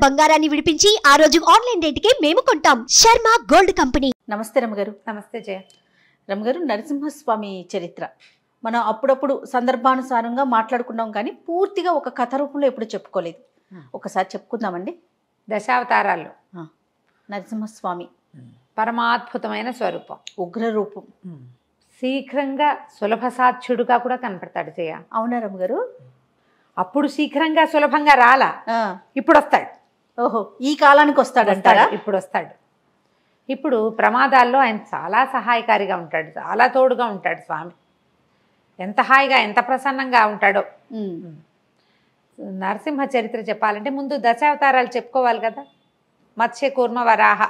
బంగారాన్ని విడిపించి ఆ రోజు ఆన్లైన్ రేటుకే మేము కొంటాం. Sharma gold company. నమస్తే రమ్మగారు. నమస్తే జయ. రమ్మగారు, నరసింహస్వామి చరిత్ర మనం అప్పుడప్పుడు సందర్భానుసారంగా మాట్లాడుకున్నాం, కానీ పూర్తిగా ఒక కథ రూపంలో ఎప్పుడు చెప్పుకోలేదు. ఒకసారి చెప్పుకుందామండి. దశావతారాల్లో నరసింహస్వామి పరమాద్భుతమైన స్వరూపం, ఉగ్ర రూపం. శీఘ్రంగా సులభ సాధ్యుడుగా కూడా కనపడతాడు జయ. అవునా రమ్మగారు? అప్పుడు శీఘ్రంగా సులభంగా రాలా, ఇప్పుడు వస్తాడు. ఓహో, ఈ కాలానికి వస్తాడంటారా? ఇప్పుడు వస్తాడు. ఇప్పుడు ప్రమాదాల్లో ఆయన చాలా సహాయకారిగా ఉంటాడు, చాలా తోడుగా ఉంటాడు స్వామి. ఎంత హాయిగా, ఎంత ప్రసన్నంగా ఉంటాడో. నరసింహ చరిత్ర చెప్పాలంటే ముందు దశావతారాలు చెప్పుకోవాలి కదా. మత్స్య కూర్మ వరాహ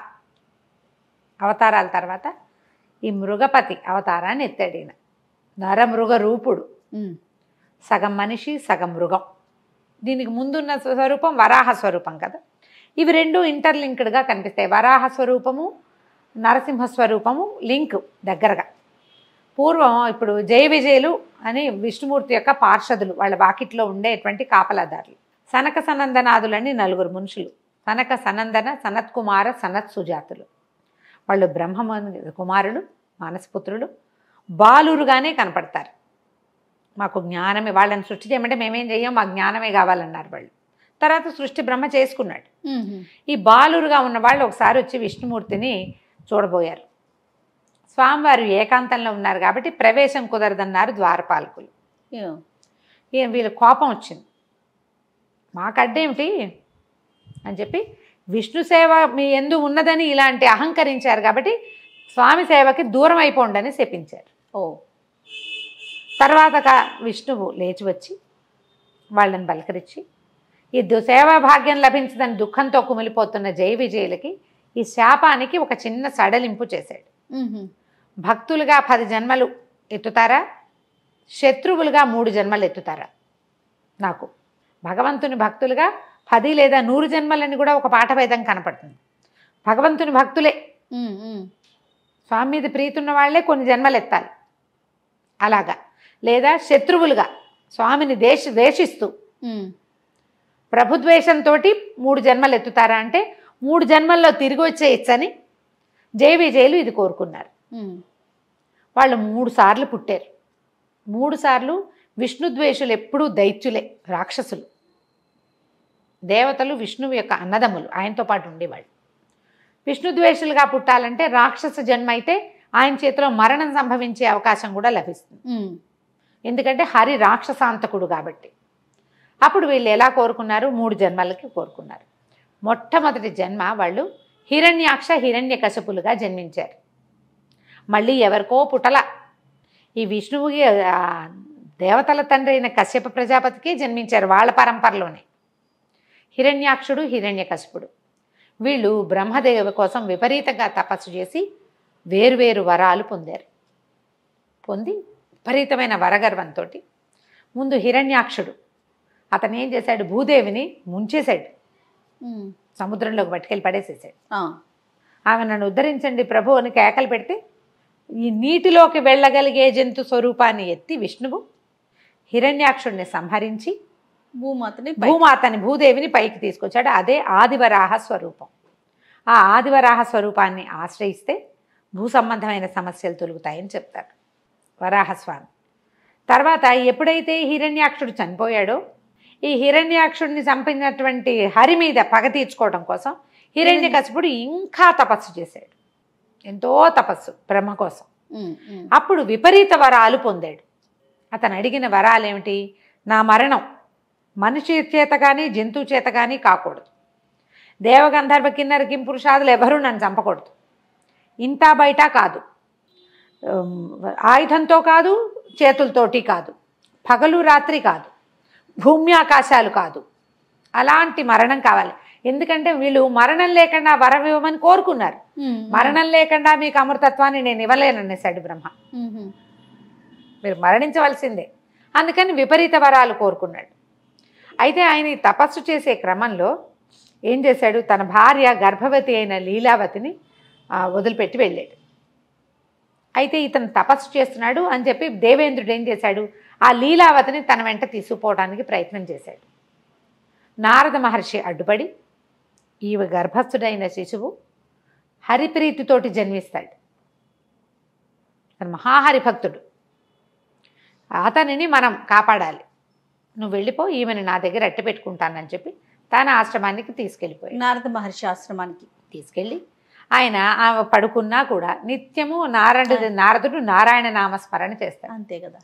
అవతారాల తర్వాత ఈ మృగపతి అవతారాన్ని ఎత్తాడు ఈయన. నరమృగ రూపుడు, సగం మనిషి సగం మృగం. దీనికి ముందున్న స్వరూపం వరాహ స్వరూపం కదా. ఇవి రెండు ఇంటర్లింక్డ్గా కనిపిస్తాయి. వరాహ స్వరూపము, నరసింహ స్వరూపము లింక్ దగ్గరగా. పూర్వం ఇప్పుడు జయ విజయులు అని విష్ణుమూర్తి యొక్క పార్షదులు, వాళ్ళ వాకిట్లో ఉండేటువంటి కాపలాదారులు. సనక సనందనాదులని నలుగురు మనుషులు. సనక సనందన, సనత్కుమార, సనత్ సుజాతులు. వాళ్ళు బ్రహ్మ కుమారులు, మానసపుత్రులు. బాలురుగానే కనపడతారు. మాకు జ్ఞానమే, వాళ్ళని సృష్టి చేయమంటే మేమేం చెయ్యం, మాకు జ్ఞానమే కావాలన్నారు వాళ్ళు. తర్వాత సృష్టి బ్రహ్మ చేసుకున్నాడు. ఈ బాలురుగా ఉన్న వాళ్ళు ఒకసారి వచ్చి విష్ణుమూర్తిని చూడబోయారు. స్వామివారు ఏకాంతంలో ఉన్నారు కాబట్టి ప్రవేశం కుదరదన్నారు ద్వారపాలకులు. వీళ్ళ కోపం వచ్చింది, మాకు అడ్డేమిటి అని చెప్పి విష్ణు సేవ మీ ఎందు ఉన్నదని ఇలాంటి అహంకరించారు కాబట్టి స్వామి సేవకి దూరం అయిపోండి అని శపించారు. తర్వాత విష్ణువు లేచి వచ్చి వాళ్ళని బలకరించి ఈ సేవా భాగ్యం లభించదని దుఃఖంతో కుమిలిపోతున్న జయ విజయులకి ఈ శాపానికి ఒక చిన్న సడలింపు చేశాడు. భక్తులుగా 10 జన్మలు ఎత్తుతారా, శత్రువులుగా 3 జన్మలు ఎత్తుతారా? నాకు భగవంతుని భక్తులుగా 10 లేదా 100 జన్మలని కూడా ఒక పాఠభేదం కనపడుతుంది. భగవంతుని భక్తులే, స్వామి మీద ప్రీతి ఉన్న వాళ్ళే కొన్ని జన్మలు ఎత్తాలి అలాగా. లేదా శత్రువులుగా స్వామిని ద్వేషిస్తూ ప్రభుద్వేషంతో 3 జన్మలు ఎత్తుతారా అంటే 3 జన్మల్లో తిరిగి వచ్చేయచ్చని జయ విజయులు ఇది కోరుకున్నారు. వాళ్ళు 3 సార్లు పుట్టారు. 3 సార్లు విష్ణుద్వేషులు ఎప్పుడూ దైత్యులే, రాక్షసులు. దేవతలు విష్ణువు యొక్క అన్నదమ్ములు, ఆయనతో పాటు ఉండేవాళ్ళు. విష్ణుద్వేషులుగా పుట్టాలంటే రాక్షస జన్మ అయితే ఆయన చేతిలో మరణం సంభవించే అవకాశం కూడా లభిస్తుంది. ఎందుకంటే హరి రాక్షసాంతకుడు కాబట్టి. అప్పుడు వీళ్ళు ఎలా కోరుకున్నారు? 3 జన్మలకి కోరుకున్నారు. మొట్టమొదటి జన్మ వాళ్ళు హిరణ్యాక్ష హిరణ్యకశపులుగా జన్మించారు. మళ్ళీ ఎవరికో పుటల, ఈ విష్ణువుకి దేవతల తండ్రి అయిన కశ్యప ప్రజాపతికి జన్మించారు వాళ్ళ పరంపరలోనే. హిరణ్యాక్షుడు, హిరణ్యకశపుడు వీళ్ళు బ్రహ్మదేవ కోసం విపరీతంగా తపస్సు చేసి వేరువేరు వరాలు పొందారు. పొంది విపరీతమైన వరగర్వంతో ముందు హిరణ్యాక్షుడు అతను ఏం చేశాడు? భూదేవిని ముంచేశాడు, సముద్రంలోకి పట్టుకెళ్ళి పడేసేసాడు. ఆమె నన్ను ఉద్ధరించండి ప్రభు అని కేకలు పెడితే ఈ నీటిలోకి వెళ్ళగలిగే జంతు స్వరూపాన్ని ఎత్తి విష్ణువు హిరణ్యాక్షుడిని సంహరించి భూమాతని భూదేవిని పైకి తీసుకొచ్చాడు. అదే ఆదివరాహ స్వరూపం. ఆ ఆదివరాహ స్వరూపాన్ని ఆశ్రయిస్తే భూ సంబంధమైన సమస్యలు తొలుగుతాయని చెప్తారు వరాహస్వామి. తర్వాత ఎప్పుడైతే హిరణ్యాక్షుడు చనిపోయాడో ఈ హిరణ్యాక్షుడిని చంపినటువంటి హరి మీద పగ తీర్చుకోవడం కోసం హిరణ్యకశిపుడు ఇంకా తపస్సు చేశాడు, ఎంతో తపస్సు బ్రహ్మ కోసం. అప్పుడు విపరీత వరాలు పొందాడు. అతను అడిగిన వరాలు ఏమిటి? నా మరణం మనిషి చేత కానీ జంతువు చేత కానీ కాకూడదు. దేవగంధర్వ కిన్నర కింపురుషాదులు ఎవరూ నన్ను చంపకూడదు. ఇంటా బయట కాదు, ఆయుధంతో కాదు, చేతులతోటి కాదు, పగలు రాత్రి కాదు, భూమి ఆకాశాలు కాదు, అలాంటి మరణం కావాలి. ఎందుకంటే వీళ్ళు మరణం లేకుండా వరం ఇవ్వమని కోరుకున్నారు. మరణం లేకుండా మీకు అమృతత్వాన్ని నేను ఇవ్వలేననేసాడు బ్రహ్మ. మీరు మరణించవలసిందే. అందుకని విపరీత వరాలు కోరుకున్నాడు. అయితే ఆయన తపస్సు చేసే క్రమంలో ఏం చేశాడు? తన భార్య గర్భవతి అయిన లీలావతిని వదిలిపెట్టి వెళ్ళాడు. అయితే ఇతను తపస్సు చేస్తున్నాడు అని చెప్పి దేవేంద్రుడు ఏం చేశాడు? ఆ లీలావతిని తన వెంట తీసుకుపోవడానికి ప్రయత్నం చేశాడు. నారద మహర్షి అడ్డుపడి ఈ గర్భస్థుడైన శిశువు హరిప్రీతితోటి జన్మిస్తాడు. అతను మహాహరిభక్తుడు. అతనిని మనం కాపాడాలి, నువ్వు వెళ్ళిపో, ఈమెను నా దగ్గర అట్టి పెట్టుకుంటానని చెప్పి తన ఆశ్రమానికి తీసుకెళ్ళిపోయాడు. నారద మహర్షి ఆశ్రమానికి తీసుకెళ్ళి ఆయన పడుకున్నా కూడా నిత్యము నారదుడు నారాయణ నామస్మరణ చేస్తాడు. అంతే కదా.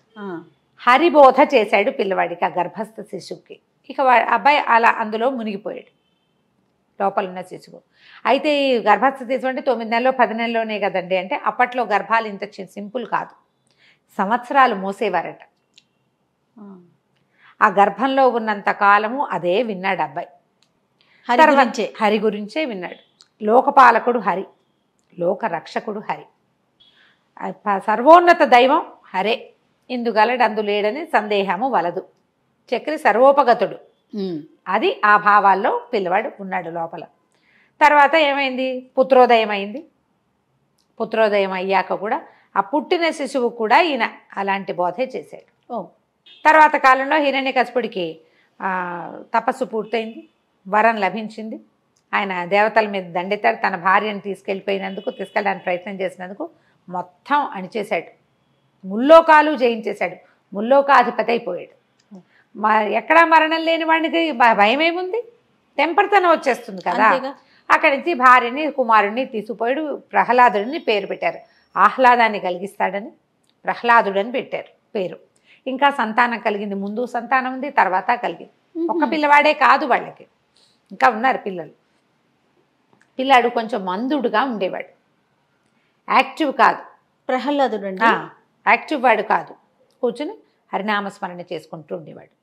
హరిబోధ చేశాడు పిల్లవాడికి, ఆ గర్భస్థ శిశువుకి. ఇక అబ్బాయి అలా అందులో మునిగిపోయాడు, లోపల ఉన్న శిశువు. అయితే ఈ గర్భస్థ శిశువు అంటే 9 నెలలో 10 నెలలోనే కదండి. అంటే అప్పట్లో గర్భాలు ఇంత సింపుల్ కాదు, సంవత్సరాలు మోసేవారట. ఆ గర్భంలో ఉన్నంత కాలము అదే విన్నాడు అబ్బాయి. హరి గురించే విన్నాడు. లోకపాలకుడు హరి, లోక రక్షకుడు హరి, సర్వోన్నత దైవం హరే, ఇందుగలడు అందులేడని సందేహము వలదు, చక్రి సర్వోపగతుడు. అది ఆ భావాల్లో పిల్లవాడు ఉన్నాడు లోపల. తర్వాత ఏమైంది, పుత్రోదయం అయింది. పుత్రోదయం అయ్యాక కూడా ఆ పుట్టిన శిశువు కూడా ఈయన అలాంటి బోధే చేశాడు. తర్వాత కాలంలో హిరణ్యకశిపుడికి తపస్సు పూర్తయింది, వరం లభించింది. ఆయన దేవతల మీద దండెత్తాడు. తన భార్యను తీసుకెళ్ళడానికి ప్రయత్నం చేసినందుకు మొత్తం అణిచేశాడు, ముల్లోకాలు జయించేశాడు, ముల్లోకాధిపతి అయిపోయాడు. ఎక్కడా మరణం లేని వాడికి భయం ఏముంది, తెంపరితనం వచ్చేస్తుంది కదా. అక్కడి నుంచి భార్యని కుమారుడిని తీసుకుపోయాడు. ప్రహ్లాదుడిని పేరు పెట్టారు. ఆహ్లాదాన్ని కలిగిస్తాడని ప్రహ్లాదుడని పెట్టారు పేరు. ఇంకా సంతానం కలిగింది, ముందు సంతానం ఉంది, తర్వాత కలిగింది. ఒక్క పిల్లవాడే కాదు, వాళ్ళకి ఇంకా ఉన్నారు పిల్లలు. పిల్లాడు కొంచెం మందుడుగా ఉండేవాడు, యాక్టివ్ కాదు. ప్రహ్లాదుడు యాక్టివ్ వాడు కాదు, కూర్చుని హరినామస్మరణ చేసుకుంటూ ఉండేవాడు.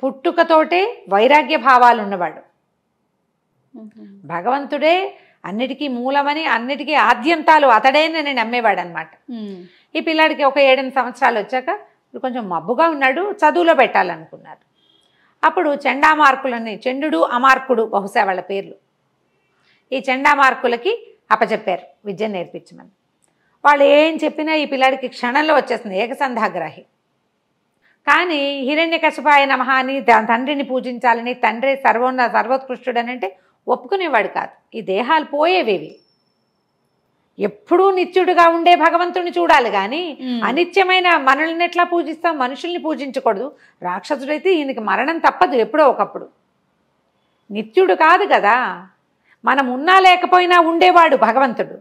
పుట్టుకతోటే వైరాగ్య భావాలు ఉన్నవాడు. భగవంతుడే అన్నిటికీ మూలమని, అన్నిటికీ ఆద్యంతాలు అతడేనని నమ్మేవాడు అనమాట. ఈ పిల్లాడికి ఒక 7-8 సంవత్సరాలు వచ్చాక కొంచెం మబ్బుగా ఉన్నాడు, చదువులో పెట్టాలనుకున్నారు. అప్పుడు చండామార్కులని, చండు అమార్కుడు బహుశా వాళ్ళ పేర్లు, ఈ చండామార్కులకి అప్పచెప్పారు విద్య నేర్పించమని. వాళ్ళు ఏం చెప్పినా ఈ పిల్లాడికి క్షణంలో వచ్చేస్తుంది, ఏకసంధాగ్రాహి. కానీ హిరణ్యకశిపాయ నమః అని తండ్రిని పూజించాలని, తండ్రి సర్వోత్కృష్టుడని అంటే ఒప్పుకునేవాడు కాదు. ఈ దేహాలు పోయేవేవి, ఎప్పుడూ నిత్యుడుగా ఉండే భగవంతుడిని చూడాలి కానీ అనిత్యమైన మనల్ని ఎట్లా పూజిస్తాం, మనుషుల్ని పూజించకూడదు. రాక్షసుడైతే ఈయనకి మరణం తప్పదు ఎప్పుడో ఒకప్పుడు, నిత్యుడు కాదు కదా. మనం ఉన్నా లేకపోయినా ఉండేవాడు భగవంతుడు,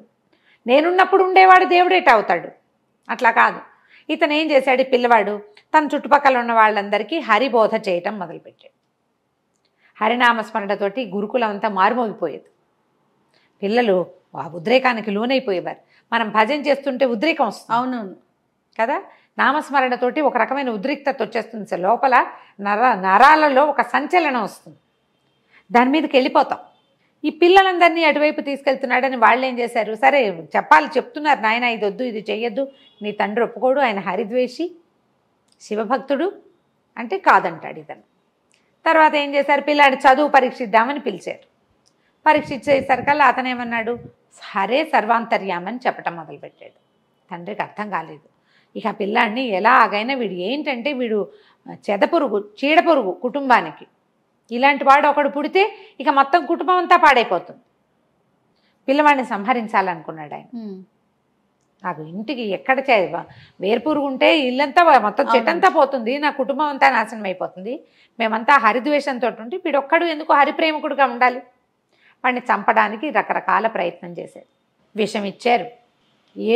నేనున్నప్పుడు ఉండేవాడు దేవుడేట అవుతాడు. అట్లా కాదు. ఇతను ఏం చేశాడు, పిల్లవాడు తన చుట్టుపక్కల ఉన్న వాళ్ళందరికీ హరిబోధ చేయటం మొదలుపెట్టాడు. హరినామస్మరణతోటి గురుకులం అంతా మారుమోగిపోయేది. పిల్లలు ఆ ఉద్రేకానికి లోనైపోయేవారు. మనం భజన చేస్తుంటే ఉద్రేకం వస్తుంది. అవునవును కదా. నామస్మరణతోటి ఒక రకమైన ఉద్రిక్తత వచ్చేస్తుంది, లోపల నరాలలో ఒక సంచలనం వస్తుంది, దాని మీదకి వెళ్ళిపోతాం. ఈ పిల్లలందరినీ అటువైపు తీసుకెళ్తున్నాడని వాళ్ళు ఏం చేశారు, సరే చెప్తున్నారు, నాయన ఇది వద్దు, ఇది చెయ్యొద్దు, నీ తండ్రి ఒప్పుకోడు, ఆయన హరిద్వేషి శివభక్తుడు అంటే కాదంటాడు ఇతను. తర్వాత ఏం చేశారు, పిల్లాడి చదువు పరీక్షిద్దామని పిలిచారు. పరీక్షించేసరికల్లా అతనేమన్నాడు, హరే సర్వాంతర్యామని చెప్పటం మొదలుపెట్టాడు. తండ్రికి అర్థం కాలేదు. ఇక పిల్లాడిని ఎలాగైనా, వీడు ఏంటంటే వీడు చెదపురుగు, చీడపురుగు కుటుంబానికి, ఇలాంటి వాడు ఒకడు పుడితే ఇక మొత్తం కుటుంబం అంతా పాడైపోతుంది. పిల్లవాడిని సంహరించాలనుకున్నాడు ఆయన. నాకు ఇంటికి ఎక్కడ వేర్పురుగు ఉంటే ఇల్లంతా మొత్తం చెట్టంతా పోతుంది, నా కుటుంబం అంతా నాశనం అయిపోతుంది, మేమంతా హరిద్వేషంతో ఉంటే వీడొక్కడు ఎందుకు హరిప్రేమికుడుగా ఉండాలి. వాడిని చంపడానికి రకరకాల ప్రయత్నం చేశారు. విషం ఇచ్చారు,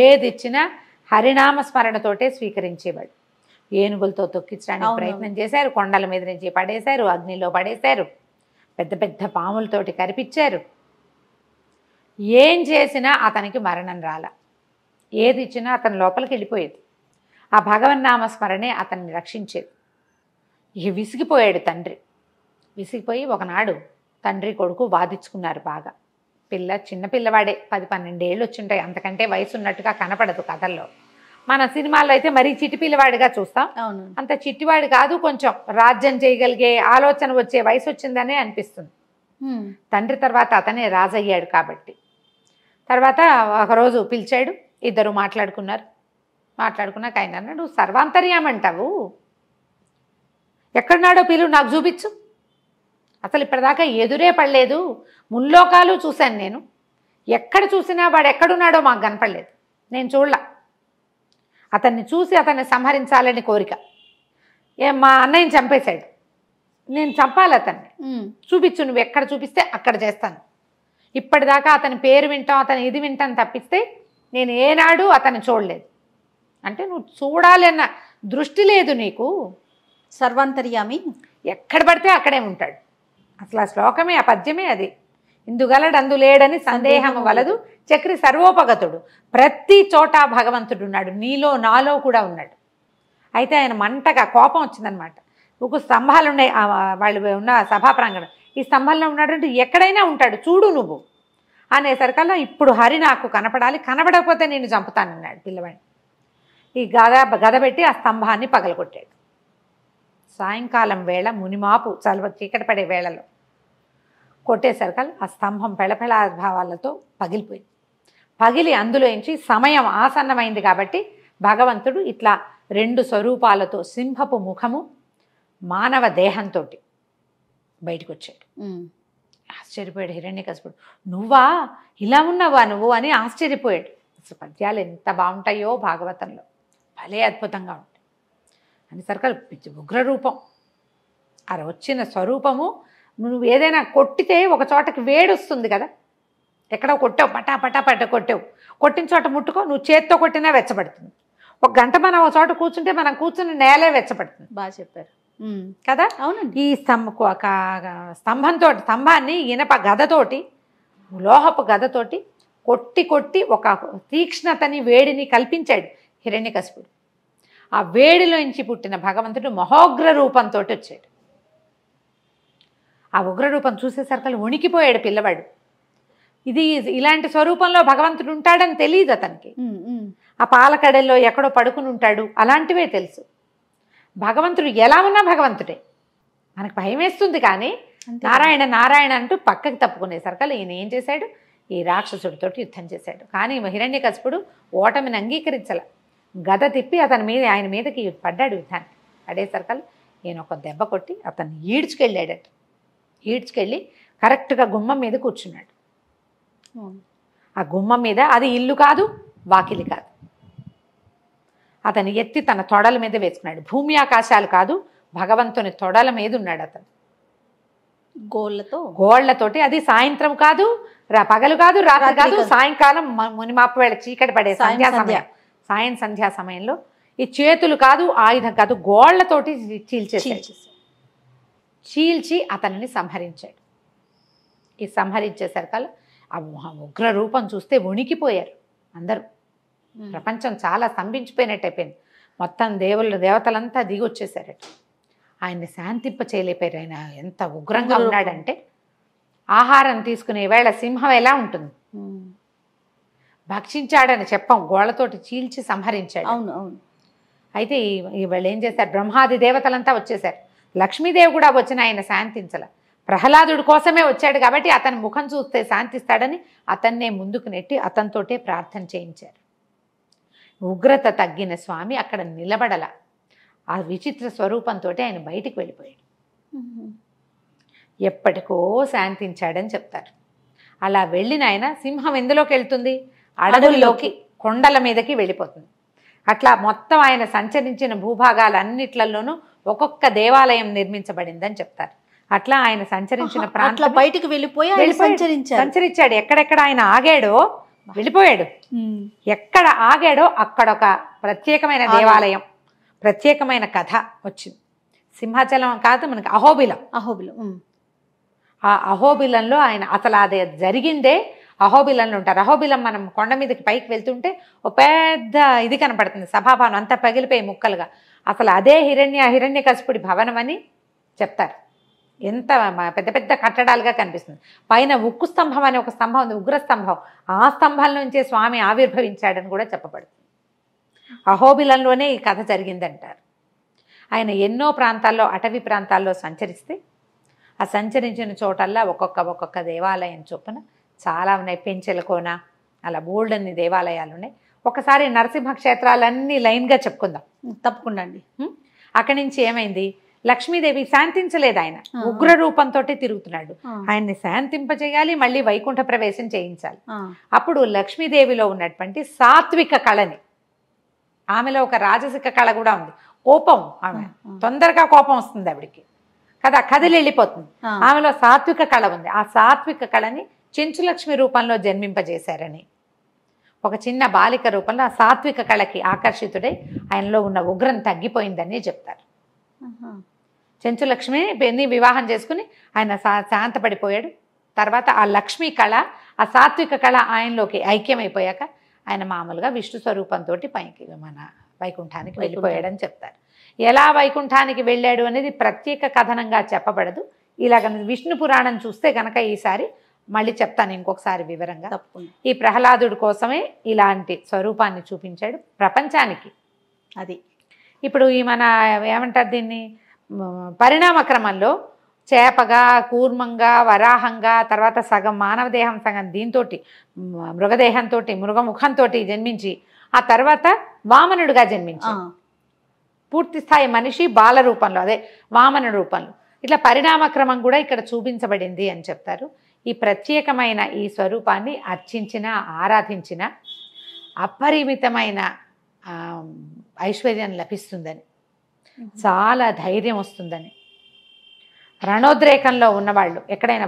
ఏది ఇచ్చినా హరినామస్మరణతోటే స్వీకరించేవాడు. ఏనుగులతో తొక్కించడానికి ప్రయత్నం చేశారు, కొండల మీద నుంచి పడేశారు, అగ్నిలో పడేశారు, పెద్ద పెద్ద పాములతోటి కరిపించారు. ఏం చేసినా అతనికి మరణం రాల. ఏది ఇచ్చినా అతని లోపలికి వెళ్ళిపోయేది. ఆ భగవన్నామస్మరణే అతన్ని రక్షించేది. ఇక విసిగిపోయాడు తండ్రి. విసిగిపోయి ఒకనాడు తండ్రి కొడుకు వాదించుకున్నారు బాగా. చిన్న పిల్లవాడే, 10-12 ఏళ్ళు వచ్చింటాయి, అంతకంటే వయసు ఉన్నట్టుగా కనపడదు కథల్లో. మన సినిమాల్లో అయితే మరీ చిట్టి పిల్లవాడిగా చూస్తాం, అంత చిట్టివాడు కాదు, కొంచెం రాజ్యం చేయగలిగే ఆలోచన వచ్చే వయసు వచ్చిందనే అనిపిస్తుంది. తండ్రి తర్వాత అతనే రాజయ్యాడు కాబట్టి. తర్వాత ఒకరోజు పిలిచాడు, ఇద్దరు మాట్లాడుకున్నారు. మాట్లాడుకున్నాక ఆయన అన్నాడు, సర్వాంతర్యామంటావు, ఎక్కడున్నాడో పిలువు, నాకు చూపించు. అసలు ఇప్పటిదాకా ఎదురే పడలేదు, ముల్లోకాలు చూశాను నేను, ఎక్కడ చూసినా వాడు ఎక్కడున్నాడో మాకు కనపడలేదు, నేను చూడలా. అతన్ని చూసి అతన్ని సంహరించాలని కోరిక. మా అన్నయ్యని చంపేశాడు, నేను చంపాలి అతన్ని, చూపించు, నువ్వు ఎక్కడ చూపిస్తే అక్కడ చేస్తాను. ఇప్పటిదాకా అతని పేరు వింటాం, అతని ఇది వింటాను తప్పిస్తే నేను ఏనాడు అతన్ని చూడలేదు. అంటే నువ్వు చూడాలి అన్న దృష్టి లేదు నీకు. సర్వాంతర్యామి, ఎక్కడ పడితే అక్కడే ఉంటాడు. అసలు ఆ శ్లోకమే, ఆ పద్యమే అది. ఇందుగలడు అందులేడని సందేహం వలదు చక్రి సర్వోపగతుడు. ప్రతి చోట భగవంతుడు ఉన్నాడు, నీలో నాలో కూడా ఉన్నాడు. అయితే ఆయన మంటగా కోపం వచ్చిందనమాట. ఒక స్తంభాలు ఉన్నాయి, వాళ్ళు ఉన్న సభా ప్రాంగణం, ఈ స్తంభంలో ఉన్నాడు అంటే ఎక్కడైనా ఉంటాడు, చూడు నువ్వు అనేసరికల్లా ఇప్పుడు హరి నాకు కనపడాలి, కనపడకపోతే నేను చంపుతానన్నాడు పిల్లవాడిని. ఈ గద పెట్టి ఆ స్తంభాన్ని పగలగొట్టాడు. సాయంకాలం వేళ మునిమాపు చలవ చీకటి పడే వేళలో కొట్టేసరికల్లా ఆ స్తంభం పెళపెళ భావాలతో పగిలిపోయింది. పగిలి అందులోంచి సమయం ఆసన్నమైంది కాబట్టి భగవంతుడు ఇట్లా 2 స్వరూపాలతో, సింహపు ముఖము, మానవ దేహంతో బయటకు వచ్చాడు. ఆశ్చర్యపోయాడు హిరణ్యకశిపుడు. నువ్వా, ఇలా ఉన్నావా నువ్వు అని ఆశ్చర్యపోయాడు. అసలు పద్యాలు ఎంత బాగుంటాయో భాగవతంలో, భలే అద్భుతంగా ఉంటాయి. అనేసరికల్ ఉగ్రరూపం, అలా వచ్చిన స్వరూపము. నువ్వు ఏదైనా కొట్టితే ఒక చోటకి వేడి వస్తుంది కదా, ఎక్కడో కొట్టావు, పటా పటా పట్ట కొట్టావు, కొట్టిన చోట ముట్టుకో, నువ్వు చేత్తో కొట్టినా వెచ్చబడుతుంది. ఒక గంట మనం ఒక చోట కూర్చుంటే మనం కూర్చుని నేలే వెచ్చబడుతుంది. బాగా చెప్పారు కదా. అవునండి. ఈ స్తంభాన్ని ఇనప గదతోటి, లోహపు గదతోటి కొట్టి కొట్టి ఒక తీక్ష్ణతని, వేడిని కల్పించాడు హిరణ్యకశిపుడు. ఆ వేడిలోంచి పుట్టిన భగవంతుడు మహోగ్ర రూపంతో వచ్చాడు. ఆ ఉగ్రరూపం చూసేసరికి వణికిపోయాడు పిల్లవాడు. ఇది ఇలాంటి స్వరూపంలో భగవంతుడు ఉంటాడని తెలియదు అతనికి. ఆ పాలకడల్లో ఎక్కడో పడుకుని ఉంటాడు అలాంటివే తెలుసు. భగవంతుడు ఎలా ఉన్నా భగవంతుడే. మనకు భయం వేస్తుంది కానీ నారాయణ నారాయణ అంటూ పక్కకి తప్పుకునేసరికి ఈయన ఏం చేశాడు, ఈ రాక్షసుడితో యుద్ధం చేశాడు. కానీ హిరణ్యకశిపుడు ఓటమిని అంగీకరించాల. గద తిప్పి ఆయన మీదకి పడ్డాడు యుద్ధానికి. పడేసరికి ఈయన ఒక దెబ్బ కొట్టి అతన్ని ఈడ్చుకెళ్ళాడట. ఈడ్చుకెళ్ళి కరెక్ట్గా గుమ్మం మీద కూర్చున్నాడు. ఆ గుమ్మం మీద, అది ఇల్లు కాదు, వాకిలి కాదు, అతను ఎత్తి తన తొడల మీద వేసుకున్నాడు. భూమి ఆకాశాలు కాదు, భగవంతుని తొడల మీద ఉన్నాడు అతను, గోళ్లతోటి. అది సాయంత్రం కాదు, పగలు కాదు, రాత్రి కాదు, సాయంకాలం మునిమాపు వేళ చీకటి పడే సంధ్యా సమయంలో ఈ చేతులు కాదు, ఆయుధం కాదు, గోళ్లతోటి చీల్చి అతనిని సంహరించాడు. ఈ సంహరించేసరికల్లా ఆ ఉగ్ర రూపం చూస్తే వణికిపోయారు అందరూ. ప్రపంచం చాలా స్తంభించిపోయినట్టు అయిపోయింది. మొత్తం దేవతలంతా దిగి వచ్చేసారట. ఆయన్ని శాంతింప చేయలేపారు. ఆయన ఎంత ఉగ్రంగా ఉన్నాడంటే, ఆహారం తీసుకునే వేళ సింహం ఎలా ఉంటుంది, భక్షించాడని చెప్పం, గోళ్లతోటి చీల్చి సంహరించాడు. అవును అవును. అయితే వాళ్ళు ఏం చేశారు, బ్రహ్మాది దేవతలంతా వచ్చేసారు. లక్ష్మీదేవి కూడా వచ్చిన ఆయన శాంతించాల. ప్రహ్లాదుడి కోసమే వచ్చాడు కాబట్టి అతని ముఖం చూస్తే శాంతిస్తాడని అతన్నే ముందుకు నెట్టి అతనితోటే ప్రార్థన చేయించారు. ఉగ్రత తగ్గిన స్వామి అక్కడ నిలబడల. ఆ విచిత్ర స్వరూపంతో ఆయన బయటికి వెళ్ళిపోయాడు. ఎప్పటికో శాంతించాడని చెప్తారు. అలా వెళ్ళిన ఆయన సింహం ఎందులోకి వెళ్తుంది, అడవుల్లోకి, కొండల మీదకి వెళ్ళిపోతుంది. అట్లా మొత్తం ఆయన సంచరించిన భూభాగాలన్నిట్లలోనూ ఒక్కొక్క దేవాలయం నిర్మించబడిందని చెప్తారు. అట్లా ఆయన సంచరించిన ప్రాంతం బయటికి వెళ్ళిపోయి సంచరించాడు. ఎక్కడెక్కడ ఆయన ఆగాడో వెళ్ళిపోయాడు. ఎక్కడ ఆగాడో అక్కడ ఒక ప్రత్యేకమైన దేవాలయం, ప్రత్యేకమైన కథ వచ్చింది. సింహాచలం కాదు, మనకి అహోబిలం. ఆ అహోబిలంలో ఆయన అసలు అది జరిగిందే అహోబిలంలో ఉంటారు. అహోబిలం మనం కొండ మీదకి పైకి వెళ్తుంటే ఒక పెద్ద ఇది కనపడుతుంది, సభాభవనం అంతా పగిలిపోయి ముక్కలుగా. అసలు అదే హిరణ్యకశిపుడి భవనం అని చెప్తారు. ఎంత పెద్ద పెద్ద కట్టడాలుగా కనిపిస్తుంది. పైన ఉక్కు స్తంభం అనే ఒక స్తంభం ఉంది, ఉగ్ర స్తంభం. ఆ స్తంభం నుంచే స్వామి ఆవిర్భవించాడని కూడా చెప్పబడుతుంది. అహోబిలంలోనే ఈ కథ జరిగిందంటారు. ఆయన ఎన్నో ప్రాంతాల్లో, అటవీ ప్రాంతాల్లో సంచరిస్తే ఆ సంచరించిన చోటల్లా ఒక్కొక్క దేవాలయం చొప్పున చాలా ఉన్నాయి. పెంచెలకోన అలా బోల్డన్ని దేవాలయాలు ఉన్నాయి. ఒకసారి నరసింహ క్షేత్రాలన్నీ లైన్గా చెప్పుకుందాం. తప్పకుండా అండి. అక్కడి నుంచి ఏమైంది, లక్ష్మీదేవి శాంతించలేదు, ఆయన ఉగ్ర రూపంతో తిరుగుతున్నాడు. ఆయన్ని శాంతింపజేయాలి, మళ్ళీ వైకుంఠ ప్రవేశం చేయించాలి. అప్పుడు లక్ష్మీదేవిలో ఉన్నటువంటి సాత్విక కళని, ఆమెలో ఒక రాజసిక కళ కూడా ఉంది, కోపం, ఆమె తొందరగా కోపం వస్తుంది ఆవిడికి కదా, కదిలి వెళ్ళిపోతుంది. ఆమెలో సాత్విక కళ ఉంది. ఆ సాత్విక కళని చెంచులక్ష్మి రూపంలో జన్మింపజేశారని, ఒక చిన్న బాలిక రూపంలో ఆ సాత్విక కళకి ఆకర్షితుడై ఆయనలో ఉన్న ఉగ్రం తగ్గిపోయిందని చెప్తారు. చెంచులక్ష్మిని వివాహం చేసుకుని ఆయన శాంతపడిపోయాడు. తర్వాత ఆ లక్ష్మీ కళ, ఆ సాత్విక కళ ఆయనలోకి ఐక్యమైపోయాక ఆయన మామూలుగా విష్ణు స్వరూపంతో పైకి మన వైకుంఠానికి వెళ్ళిపోయాడని చెప్తారు. ఎలా వైకుంఠానికి వెళ్ళాడు అనేది ప్రత్యేక కథనంగా చెప్పబడదు. ఇలాగ విష్ణు పురాణం చూస్తే కనుక ఈసారి మళ్ళీ చెప్తాను ఇంకొకసారి వివరంగా. ఈ ప్రహ్లాదుడి కోసమే ఇలాంటి స్వరూపాన్ని చూపించాడు ప్రపంచానికి. అది ఇప్పుడు ఈ మన ఏమంటారు దీన్ని, పరిణామ క్రమంలో చేపగా, కూర్మంగా, వరాహంగా, తర్వాత సగం మానవ దేహం, సగం దీంతో మృగదేహంతో, మృగముఖంతో జన్మించి ఆ తర్వాత వామనుడిగా జన్మించి పూర్తి స్థాయి మనిషి బాల రూపంలో, అదే వామన రూపంలో, ఇట్లా పరిణామక్రమం కూడా ఇక్కడ చూపించబడింది అని చెప్తారు. ఈ ప్రత్యేకమైన ఈ స్వరూపాన్ని అర్చించిన, ఆరాధించిన అపరిమితమైన ఐశ్వర్యం లభిస్తుందని, చాలా ధైర్యం వస్తుందని, రణోద్రేకంలో ఉన్నవాళ్ళు, ఎక్కడైనా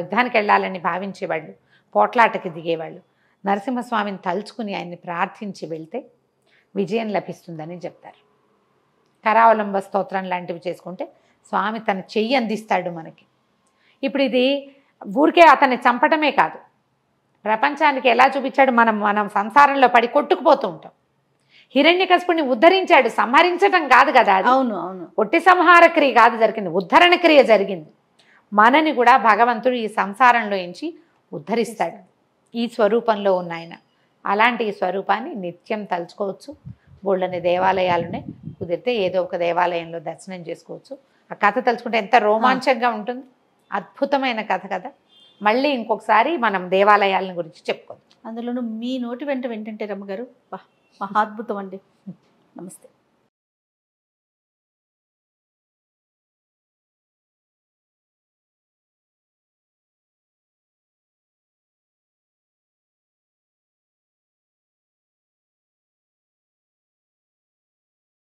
యుద్ధానికి వెళ్ళాలని భావించేవాళ్ళు, పోట్లాటకి దిగేవాళ్ళు నరసింహస్వామిని తలుచుకుని ఆయన్ని ప్రార్థించి వెళ్తే విజయం లభిస్తుందని చెప్తారు. కరావలంబ స్తోత్రం లాంటివి చేసుకుంటే స్వామి తన చెయ్యి అందిస్తాడు మనకి. ఇప్పుడు ఇది ఊరికే అతన్ని చంపటమే కాదు, ప్రపంచానికి ఎలా చూపించాడు, మనం సంసారంలో పడి కొట్టుకుపోతూ ఉంటాం. హిరణ్యకశిపుని ఉద్ధరించాడు, సంహరించటం కాదు కదా అది. అవును అవును, ఒట్టి సంహార క్రియ కాదు జరిగింది, ఉద్ధరణ క్రియ జరిగింది. మనని కూడా భగవంతుడు ఈ సంసారంలో నుంచి ఉద్ధరిస్తాడు ఈ స్వరూపంలో ఉన్న ఆయన. అలాంటి ఈ స్వరూపాన్ని నిత్యం తలుచుకోవచ్చు. బోళ్ళని దేవాలయాలునే, కుదిరితే ఏదో ఒక దేవాలయంలో దర్శనం చేసుకోవచ్చు. ఆ కథ తలుచుకుంటే ఎంత రోమాంచంగా ఉంటుంది, అద్భుతమైన కథ కదా. మళ్ళీ ఇంకొకసారి మనం దేవాలయాలను గురించి చెప్పుకోవచ్చు. అందులోనూ మీ నోటి వెంట వింటుంటే రమ్మగారు మహాద్భుతం అండి. నమస్తే.